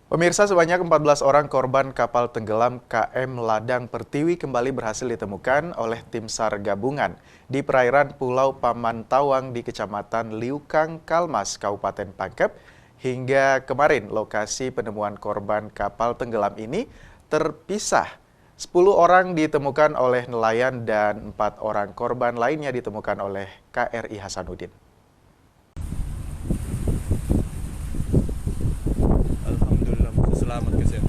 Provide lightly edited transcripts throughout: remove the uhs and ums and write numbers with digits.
Pemirsa, sebanyak 14 orang korban kapal tenggelam KM Ladang Pertiwi kembali berhasil ditemukan oleh tim SAR gabungan di perairan Pulau Pamantawang di Kecamatan Liukang, Kalmas, Kabupaten Pangkep. Hingga kemarin, lokasi penemuan korban kapal tenggelam ini terpisah. 10 orang ditemukan oleh nelayan dan 4 orang korban lainnya ditemukan oleh KRI Hasanuddin. Alhamdulillah selamat guys ya.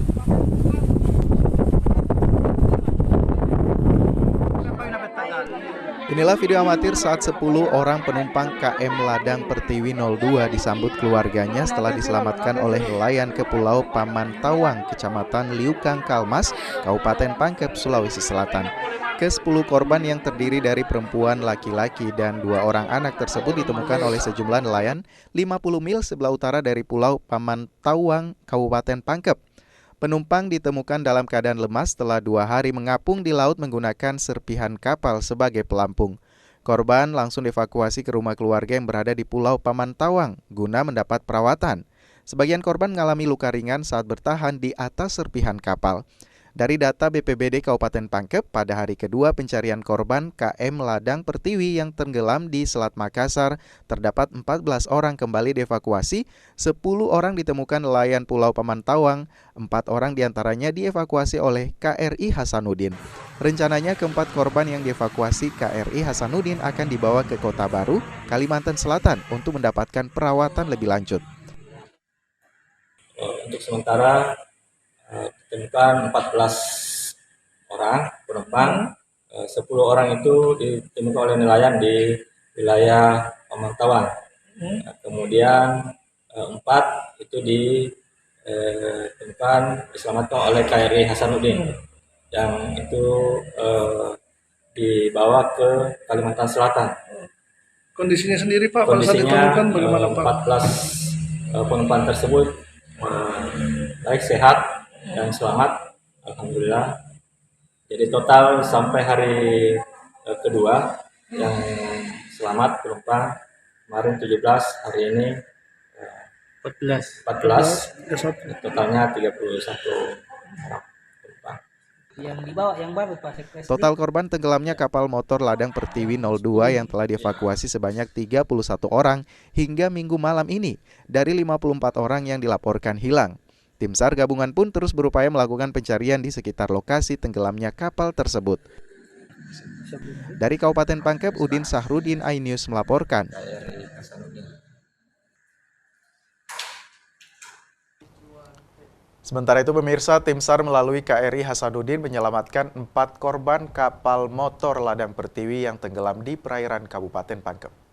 Inilah video amatir saat 10 orang penumpang KM Ladang Pertiwi 02 disambut keluarganya setelah diselamatkan oleh nelayan ke Pulau Pamantawang, Kecamatan Liukang, Kalmas, Kabupaten Pangkep, Sulawesi Selatan. Ke-10 korban yang terdiri dari perempuan, laki-laki, dan 2 orang anak tersebut ditemukan oleh sejumlah nelayan 50 mil sebelah utara dari Pulau Pamantawang, Kabupaten Pangkep. Penumpang ditemukan dalam keadaan lemas setelah 2 hari mengapung di laut menggunakan serpihan kapal sebagai pelampung. Korban langsung dievakuasi ke rumah keluarga yang berada di Pulau Pamantawang guna mendapat perawatan. Sebagian korban mengalami luka ringan saat bertahan di atas serpihan kapal. Dari data BPBD Kabupaten Pangkep, pada hari kedua pencarian korban KM Ladang Pertiwi yang tenggelam di Selat Makassar, terdapat 14 orang kembali dievakuasi, 10 orang ditemukan nelayan Pulau Pamantawang, 4 orang diantaranya dievakuasi oleh KRI Hasanuddin. Rencananya keempat korban yang dievakuasi KRI Hasanuddin akan dibawa ke Kota Baru, Kalimantan Selatan untuk mendapatkan perawatan lebih lanjut. Untuk sementara ditemukan 14 orang penumpang, 10 orang itu ditemukan oleh nelayan di wilayah Pamantawang. Kemudian 4 itu ditemukan diselamatkan oleh KRI Hasanuddin yang itu dibawa ke Kalimantan Selatan. Kondisinya sendiri Pak, pada saat Kondisinya ditemukan bagaimana Pak? 14 penumpang tersebut baik sehat dan selamat, alhamdulillah. Jadi total sampai hari kedua yang selamat penumpang kemarin 17, hari ini 14, totalnya 31 orang penumpang. Yang dibawa yang baru Pak. Total korban tenggelamnya kapal motor Ladang Pertiwi 02 yang telah dievakuasi sebanyak 31 orang hingga Minggu malam ini dari 54 orang yang dilaporkan hilang. Tim SAR gabungan pun terus berupaya melakukan pencarian di sekitar lokasi tenggelamnya kapal tersebut. Dari Kabupaten Pangkep, Udin Sahrudin, iNews melaporkan. Sementara itu pemirsa, tim SAR melalui KRI Hasanuddin menyelamatkan 4 korban kapal motor Ladang Pertiwi yang tenggelam di perairan Kabupaten Pangkep.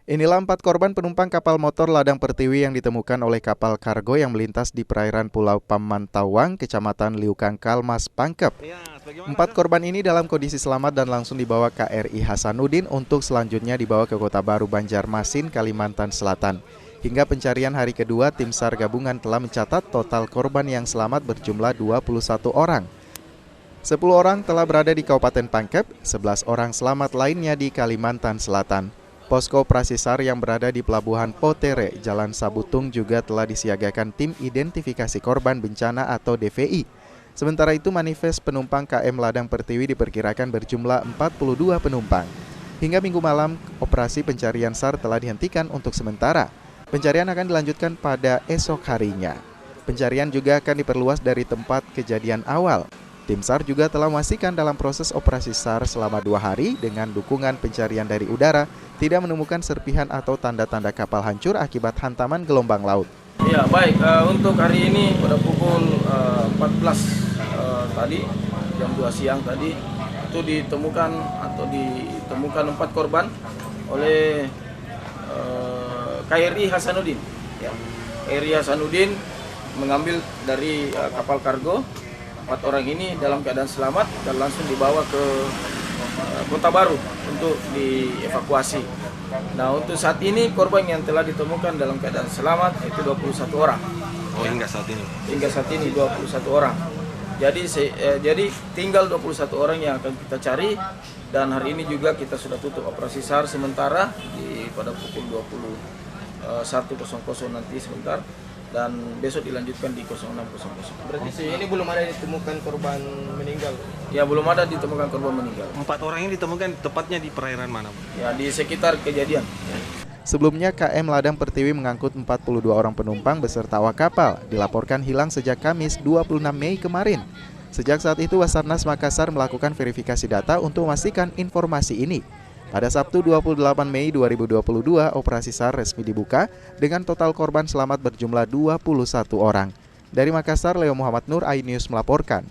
Inilah 4 korban penumpang kapal motor Ladang Pertiwi yang ditemukan oleh kapal kargo yang melintas di perairan Pulau Pamantawang, Kecamatan Liukang, Kalmas, Pangkep. 4 korban ini dalam kondisi selamat dan langsung dibawa KRI Hasanuddin untuk selanjutnya dibawa ke Kota Baru, Banjarmasin, Kalimantan Selatan. Hingga pencarian hari kedua, tim SAR gabungan telah mencatat total korban yang selamat berjumlah 21 orang. 10 orang telah berada di Kabupaten Pangkep, 11 orang selamat lainnya di Kalimantan Selatan. Posko operasi SAR yang berada di Pelabuhan Potere, Jalan Sabutung juga telah disiagakan tim identifikasi korban bencana atau DVI. Sementara itu manifest penumpang KM Ladang Pertiwi diperkirakan berjumlah 42 penumpang. Hingga Minggu malam, operasi pencarian SAR telah dihentikan untuk sementara. Pencarian akan dilanjutkan pada esok harinya. Pencarian juga akan diperluas dari tempat kejadian awal. Tim SAR juga telah memastikan dalam proses operasi SAR selama 2 hari dengan dukungan pencarian dari udara tidak menemukan serpihan atau tanda-tanda kapal hancur akibat hantaman gelombang laut. Ya baik, untuk hari ini pada pukul 14 tadi, jam 2 siang tadi, itu ditemukan 4 korban oleh KRI Hasanuddin. Ya. KRI Hasanuddin mengambil dari kapal kargo 4 orang ini dalam keadaan selamat dan langsung dibawa ke Kota Baru untuk dievakuasi. Nah, untuk saat ini korban yang telah ditemukan dalam keadaan selamat itu 21 orang. Oh, hingga saat ini? Hingga saat ini 21 orang. Jadi tinggal 21 orang yang akan kita cari, dan hari ini juga kita sudah tutup operasi SAR sementara pada pukul 20 100 nanti sebentar, dan besok dilanjutkan di 0600. Berarti ini belum ada ditemukan korban meninggal? Ya, belum ada ditemukan korban meninggal. 4 orang ini ditemukan tepatnya di perairan mana? Ya, di sekitar kejadian. Sebelumnya KM Ladang Pertiwi mengangkut 42 orang penumpang beserta awak kapal dilaporkan hilang sejak Kamis 26 Mei kemarin. Sejak saat itu Basarnas Makassar melakukan verifikasi data untuk memastikan informasi ini. Pada Sabtu 28 Mei 2022, operasi SAR resmi dibuka dengan total korban selamat berjumlah 21 orang. Dari Makassar, Leo Muhammad Nur, iNews melaporkan.